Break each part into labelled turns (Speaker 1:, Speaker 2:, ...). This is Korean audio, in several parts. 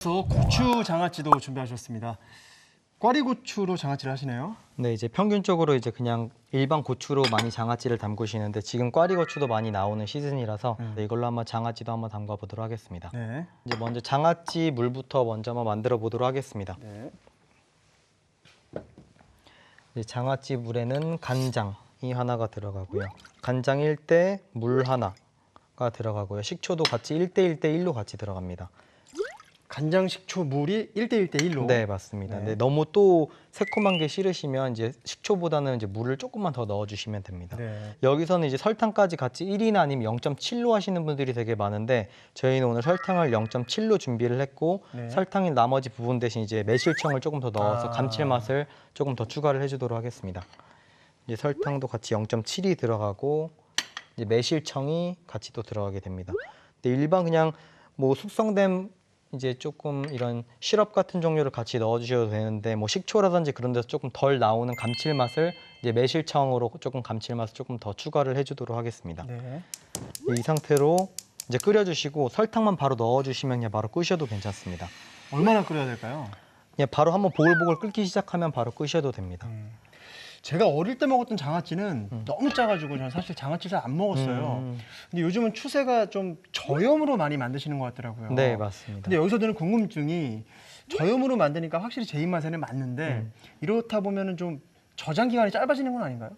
Speaker 1: 그래서 고추 장아찌도 준비하셨습니다. 꽈리고추로 장아찌를 하시네요.
Speaker 2: 네, 이제 평균적으로 이제 그냥 일반 고추로 많이 장아찌를 담그시는데 지금 꽈리고추도 많이 나오는 시즌이라서 이걸로 한번 장아찌도 한번 담가 보도록 하겠습니다.
Speaker 1: 네.
Speaker 2: 이제 먼저 장아찌 물부터 먼저 한번 만들어 보도록 하겠습니다.
Speaker 1: 네.
Speaker 2: 이제 장아찌 물에는 간장이 하나가 들어가고요. 간장 1대 물 하나가 들어가고요. 식초도 같이 1대 1대 1로 같이 들어갑니다.
Speaker 1: 간장, 식초, 물이 1대 1대 1로.
Speaker 2: 네, 맞습니다.
Speaker 1: 네.
Speaker 2: 근데 너무 또 새콤한 게 싫으시면 이제 식초보다는 이제 물을 조금만 더 넣어주시면 됩니다.
Speaker 1: 네.
Speaker 2: 여기서는 이제 설탕까지 같이 1이나 아니면 0.7로 하시는 분들이 되게 많은데 저희는 오늘 설탕을 0.7로 준비를 했고
Speaker 1: 네.
Speaker 2: 설탕인 나머지 부분 대신 이제 매실청을 조금 더 넣어서
Speaker 1: 아.
Speaker 2: 감칠맛을 조금 더 추가를 해주도록 하겠습니다. 이제 설탕도 같이 0.7이 들어가고 이제 매실청이 같이 또 들어가게 됩니다. 근데 일반 그냥 뭐 숙성된 이제 조금 이런 시럽 같은 종류를 같이 넣어주셔도 되는데 뭐 식초라든지 그런 데서 조금 덜 나오는 감칠맛을 이제 매실청으로 조금 감칠맛을 조금 더 추가를 해주도록 하겠습니다.
Speaker 1: 네.
Speaker 2: 이 상태로 이제 끓여주시고 설탕만 바로 넣어주시면 그냥 바로 끄셔도 괜찮습니다.
Speaker 1: 얼마나 끓여야 될까요?
Speaker 2: 그냥 바로 한번 보글보글 끓기 시작하면 바로 끄셔도 됩니다.
Speaker 1: 제가 어릴 때 먹었던 장아찌는 너무 짜가지고 저는 사실 장아찌 잘 안 먹었어요. 근데 요즘은 추세가 좀 저염으로 많이 만드시는 것 같더라고요.
Speaker 2: 네, 맞습니다.
Speaker 1: 근데 여기서 드는 궁금증이 저염으로 만드니까 확실히 제 입맛에는 맞는데 이렇다 보면은 좀 저장 기간이 짧아지는 건 아닌가요?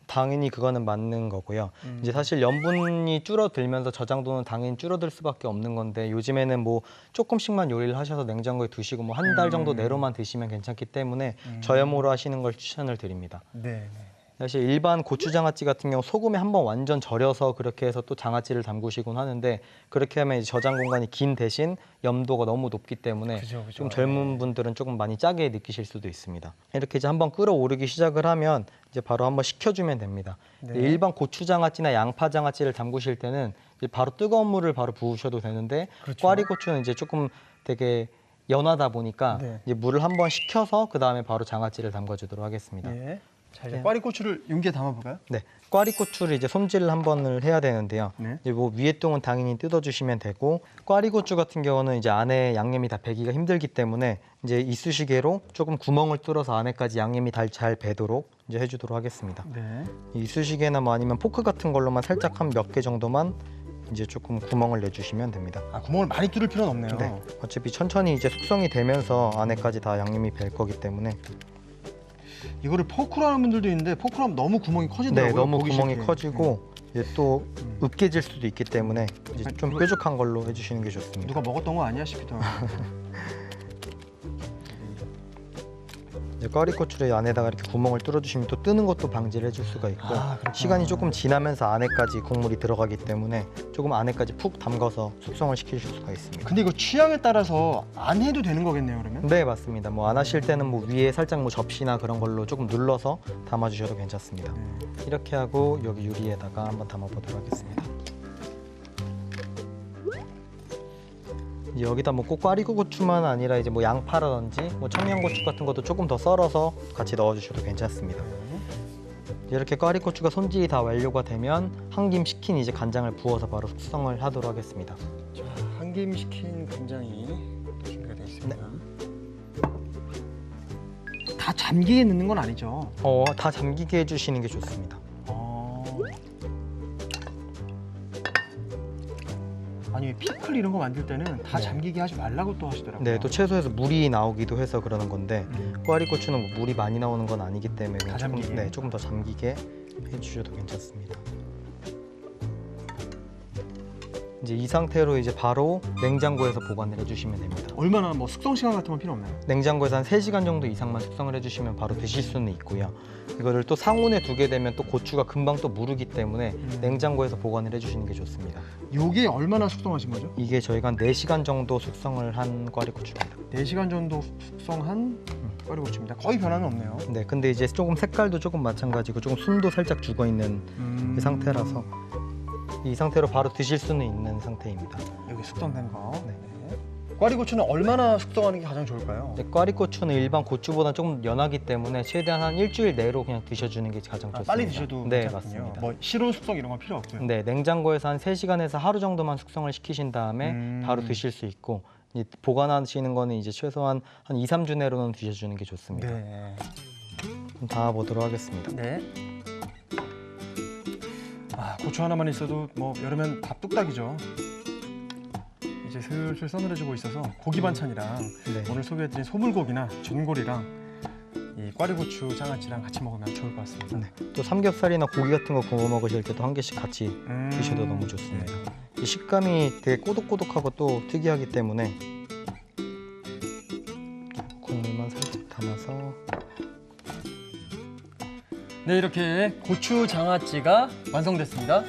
Speaker 2: 당연히 그거는 맞는 거고요. 이제 사실 염분이 줄어들면서 저장도는 당연히 줄어들 수밖에 없는 건데 요즘에는 뭐 조금씩만 요리를 하셔서 냉장고에 두시고 뭐 한 달 정도 내로만 드시면 괜찮기 때문에 저염으로 하시는 걸 추천을 드립니다.
Speaker 1: 네.
Speaker 2: 사실 일반 고추장아찌 같은 경우 소금에 한번 완전 절여서 그렇게 해서 또 장아찌를 담그시곤 하는데 그렇게 하면 이제 저장 공간이 긴 대신 염도가 너무 높기 때문에
Speaker 1: 그죠.
Speaker 2: 좀 젊은 분들은 조금 많이 짜게 느끼실 수도 있습니다. 이렇게 이제 한번 끓어오르기 시작을 하면 이제 바로 한번 식혀주면 됩니다.
Speaker 1: 네.
Speaker 2: 일반 고추장아찌나 양파장아찌를 담그실 때는 이제 바로 뜨거운 물을 바로 부으셔도 되는데
Speaker 1: 그렇죠.
Speaker 2: 꽈리고추는 이제 조금 되게 연하다 보니까
Speaker 1: 네.
Speaker 2: 이제 물을 한번 식혀서 그 다음에 바로 장아찌를 담가주도록 하겠습니다.
Speaker 1: 네. 자, 이제 꽈리고추를 용기에 담아볼까요?
Speaker 2: 네, 꽈리고추를 이제 손질을 한 번을 해야 되는데요.
Speaker 1: 네.
Speaker 2: 이제 뭐 위에 동은 당연히 뜯어주시면 되고 꽈리고추 같은 경우는 이제 안에 양념이 다 배기가 힘들기 때문에 이제 이쑤시개로 조금 구멍을 뚫어서 안에까지 양념이 잘 배도록 이제 해주도록 하겠습니다.
Speaker 1: 네.
Speaker 2: 이쑤시개나 뭐 아니면 포크 같은 걸로만 살짝 한 몇 개 정도만 이제 조금 구멍을 내주시면 됩니다.
Speaker 1: 아, 구멍을 많이 뚫을 필요는 없네요.
Speaker 2: 네, 어차피 천천히 이제 숙성이 되면서 안에까지 다 양념이 벨 거기 때문에
Speaker 1: 이거를 포크로 하는 분들도 있는데 포크로 하면 너무 구멍이
Speaker 2: 네,
Speaker 1: 커지더라고요.
Speaker 2: 너무
Speaker 1: 보기
Speaker 2: 구멍이
Speaker 1: 쉽게.
Speaker 2: 커지고 이제 또 으깨질 수도 있기 때문에 이제 좀
Speaker 1: 누가-
Speaker 2: 뾰족한 걸로 해주시는 게 좋습니다.
Speaker 1: 누가 먹었던 거 아니야 싶더라고요.
Speaker 2: 이제 꽈리고추를 안에다가 이렇게 구멍을 뚫어주시면 또 뜨는 것도 방지를 해줄 수가 있고
Speaker 1: 아, 그렇구나.
Speaker 2: 시간이 조금 지나면서 안에까지 국물이 들어가기 때문에 조금 안에까지 푹 담가서 숙성을 시키실 수가 있습니다.
Speaker 1: 근데 이거 취향에 따라서 안 해도 되는 거겠네요, 그러면?
Speaker 2: 네, 맞습니다. 뭐 안 하실 때는 뭐 위에 살짝 뭐 접시나 그런 걸로 조금 눌러서 담아주셔도 괜찮습니다. 이렇게 하고 여기 유리에다가 한번 담아보도록 하겠습니다. 이제 여기다 뭐 꼭 꽈리고추만 아니라 이제 뭐 양파라든지 뭐 청양고추 같은 것도 조금 더 썰어서 같이 넣어주셔도 괜찮습니다. 이렇게 꽈리고추가 손질이 다 완료가 되면 한 김 식힌 이제 간장을 부어서 바로 숙성을 하도록 하겠습니다.
Speaker 1: 자, 한 김 식힌 간장이 준비가 되어 있습니다. 다 잠기게 넣는 건 아니죠?
Speaker 2: 다 잠기게 해주시는 게 좋습니다.
Speaker 1: 아니, 피클 이런 거 만들 때는 다
Speaker 2: 네.
Speaker 1: 잠기게 하지 말라고 또 하시더라고요.
Speaker 2: 네, 또 채소에서 물이 나오기도 해서 그러는 건데 꽈리고추는 뭐 물이 많이 나오는 건 아니기 때문에
Speaker 1: 다
Speaker 2: 조금,
Speaker 1: 잠기게.
Speaker 2: 네, 조금 더 잠기게 해주셔도 괜찮습니다. 이제 이 상태로 이제 바로 냉장고에서 보관을 해주시면 됩니다.
Speaker 1: 얼마나 뭐 숙성 시간 같은 건 필요 없나요?
Speaker 2: 냉장고에서 한 3시간 정도 이상만 숙성을 해주시면 바로 드실 수는 있고요. 이거를 또 상온에 두게 되면 또 고추가 금방 또 무르기 때문에 냉장고에서 보관을 해주시는 게 좋습니다.
Speaker 1: 요게 얼마나 숙성하신 거죠?
Speaker 2: 이게 저희가 한 4시간 정도 숙성을 한 꽈리고추입니다.
Speaker 1: 4시간 정도 숙성한 꽈리고추입니다. 거의 변화는 없네요.
Speaker 2: 네, 근데 이제 조금 색깔도 조금 마찬가지고 조금 숨도 살짝 죽어 있는 이 상태라서 이 상태로 바로 드실 수는 있는 상태입니다.
Speaker 1: 여기 숙성된 거.
Speaker 2: 네.
Speaker 1: 꽈리고추는 얼마나 숙성하는 게 가장 좋을까요?
Speaker 2: 네, 꽈리고추는 일반 고추보다 조금 연하기 때문에 최대한 한 일주일 내로 그냥 드셔주는 게 가장 좋습니다.
Speaker 1: 빨리 드셔도
Speaker 2: 네,
Speaker 1: 괜찮군요.
Speaker 2: 맞습니다.
Speaker 1: 뭐 실온 숙성 이런 건 필요 없고요.
Speaker 2: 네, 냉장고에서 한 3시간에서 하루 정도만 숙성을 시키신 다음에 바로 드실 수 있고 이 보관하시는 거는 이제 최소한 한 2, 3주 내로는 드셔주는 게 좋습니다.
Speaker 1: 네.
Speaker 2: 좀 담아보도록 하겠습니다.
Speaker 1: 네. 아, 고추 하나만 있어도 뭐 여름엔 밥 뚝딱이죠. 이제 슬슬 서늘해지고 있어서 고기 반찬이랑
Speaker 2: 네.
Speaker 1: 오늘 소개해드린 소불고기나 전골이랑 이 꽈리고추 장아찌랑 같이 먹으면 좋을 것 같습니다.
Speaker 2: 네. 또 삼겹살이나 고기 같은 거 구워 먹으실 때도 한 개씩 같이 드셔도 너무 좋습니다.
Speaker 1: 네.
Speaker 2: 이 식감이 되게 꼬독꼬독하고 또 특이하기 때문에 국물만 살짝 담아서
Speaker 1: 네, 이렇게 고추 장아찌가 완성됐습니다.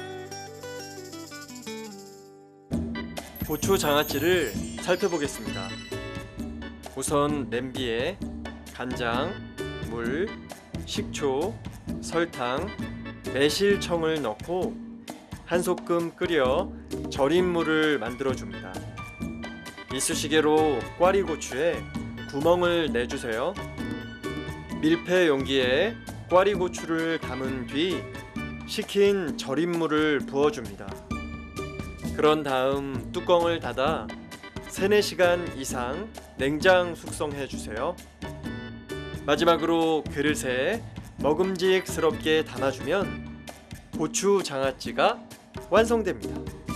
Speaker 3: 고추 장아찌를 살펴보겠습니다. 우선 냄비에 간장, 물, 식초, 설탕, 매실청을 넣고 한 소끔 끓여 절인 물을 만들어 줍니다. 이쑤시개로 꽈리고추에 구멍을 내주세요. 밀폐 용기에 꽈리고추를 담은 뒤 식힌 절인 물을 부어줍니다. 그런 다음 뚜껑을 닫아 3-4시간 이상 냉장 숙성해 주세요. 마지막으로 그릇에 먹음직스럽게 담아주면 고추 장아찌가 완성됩니다.